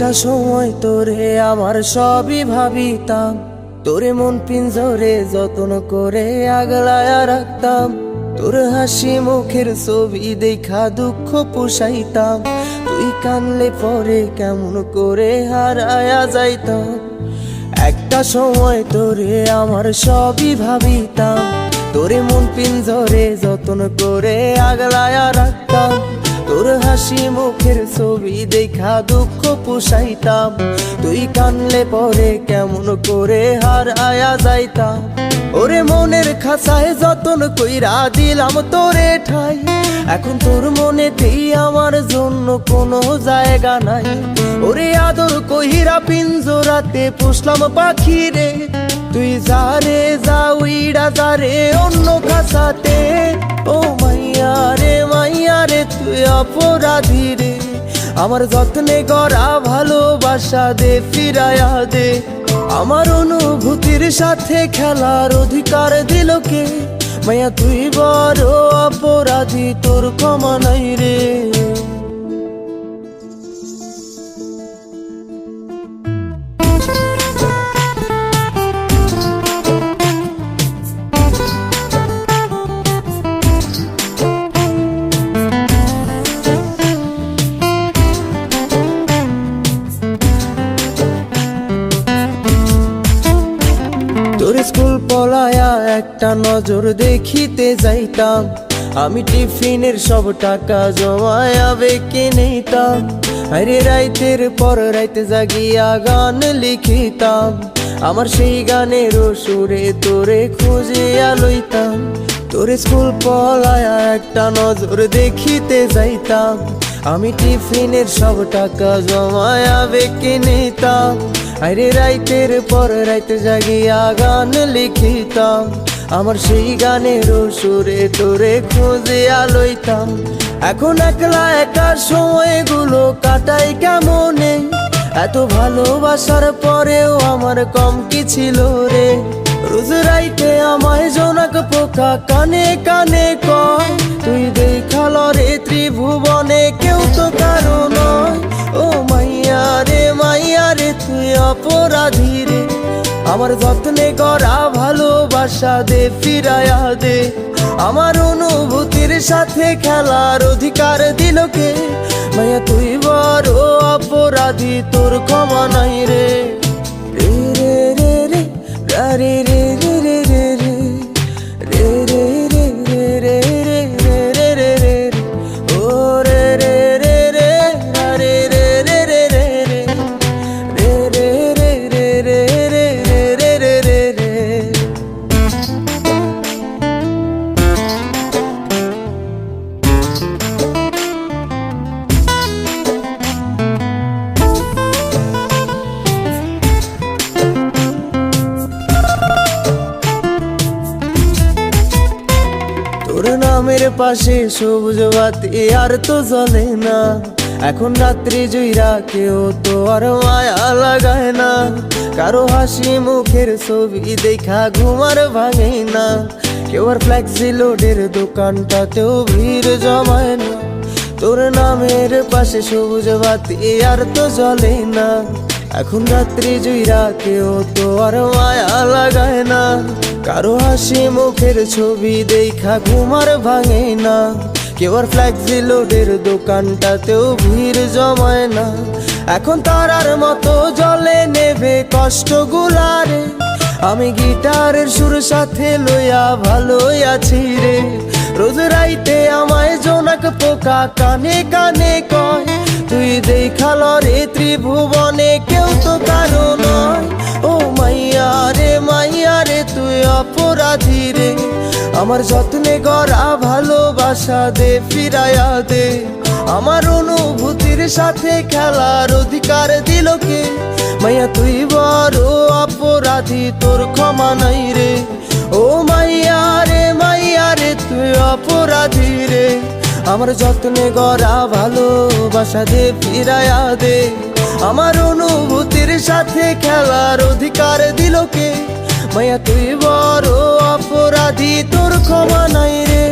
একটা সময় তোরে আমার সবই ভাবিতাম, তোরে মন পিঞ্জরে যত্ন করে আগলায়া রাখতাম। তোর হাসি মুখের ছবি দেখা দুঃখ পুষাইতাম, তুই কানলে পরে কেমন করে হারায়া যাইতাম। একটা সময় তোরে আমার সবই ভাবিতাম, তোরে মন পিঞ্জরে যত্ন করে আগলায়া রাখতাম। তোর হাসি মুখের ছবি দেখা দুঃখ পুষাইতাম, তুই কানলে পরে কেমন করে হারায়া যাইতাম। ওরে মনের খাঁচায় যতন কইরা দিলাম তোরে ঠাই, এখন তোর মনেতেই আমার জন্য কোনো জায়গা নাই। ওরে আদর কইরা পিঞ্জরাতে পুষলাম পাখি রে, তুই যারে যা উইড়া যারে অন্য খাঁচাতে। ও মাইয়া রে তুই অপরাধী রে, আমার যত্নে গড়া ভালোবাসা দে ফিরায়া দে। আমার অনুভূতির সাথে খেলার অধিকার দিল কে? মাইয়া তুই বড় অপরাধী, তোর ক্ষমা নাই রে। তোর স্কুল পলায়া একটা নজর দেখিতে যাইতাম, আমি টিফিনের সব টাকা জমায়া বেঁকে নিতাম। আরে রাইতের পর রাইতে জাগিয়া গান লিখিতাম, আমার সেই গানের সুরে তোরে খুঁজিয়া লইতাম। তোর স্কুল পলায়া একটা নজর দেখিতে যাইতাম, আমি টিফিনের সব টাকা জমায়া বেঁকে নিতাম। আরে রাইতের পর রাইতে জাগিয়া গান লিখিতাম, আমার সেই গানের সুরে তোরে খুঁজিয়া লইতাম। এখন একলা একা সময়গুলো কাটাই কেমনে, এত ভালোবাসার পরেও আমার কম কি ছিল রে। রোজ রাইতে আমায় জোনাক পোকা কানে কানে কয়, তুই দেখাল রে ত্রিভুবনে কেউ তো কারো নয়। ও মাইয়া রে তুই অপরাধী রে, আমার যত্নে গড়া ভালোবাসা দে ফিরায়া দে। আমার অনুভূতির সাথে খেলার অধিকার দিল কে? মাইয়া তুই বড় অপরাধী, তোর ক্ষমা নাই রে। রে রে রে রে রে রে রে রে রে রে রে রে রে রে রে রে রে ও রে রে রে রে রে রে রে রে রে রে রে রে রে রে রে রে। তোর নামের পাশে সবুজ বাতি আর তো জ্বলে না, এখন রাত্রি জুইরা কেউ তো আর মায়া লাগায় না। কারো হাসি মুখের ছবি দেখা ঘুমার ভাঙে না, কেউ আর ফ্লেক্সি লোডের দোকানটাতেও ভিড় জমায় না। তোর নামের পাশে সবুজ বাতি আর তো জ্বলে না, এখন রাত্রি জুইরা কেউ তো আর মায়া লাগায় না। কারো হাসি মুখের ছবি দেখা ঘুমার ভাঙে না, কেউ আর ফ্লেক্সি লোডের দোকানটাতেও ভিড় জমায় না। এখন তারার মতো জলে নেবে কষ্ট গুলারে, আমি গিটারের সুর সাথে লইয়া ভালোই আছি রে। রোজ রাইতে আমায় জোনাক পোকা কানে কানে কয়, তুই দেখাল রে ত্রিভুবনে কেউ তো কারো নয়। ও মাইয়া রে তুই অপরাধী রে, আমার যত্নে গড়া ভালোবাসা দে ফিরায়া দে। আমার অনুভূতির সাথে খেলার অধিকার দিল কে? মাইয়া তুই বড় অপরাধী, তোর ক্ষমা নাই রে। ও মাইয়া রে তুই অপরাধী রে, আমার যত্নে গড়া ভালোবাসা দে ফিরায়া দে। আমার অনুভূতির সাথে খেলার অধিকার দিল কে? মাইয়া তুই বড় অপরাধী, তোর ক্ষমা নাই রে।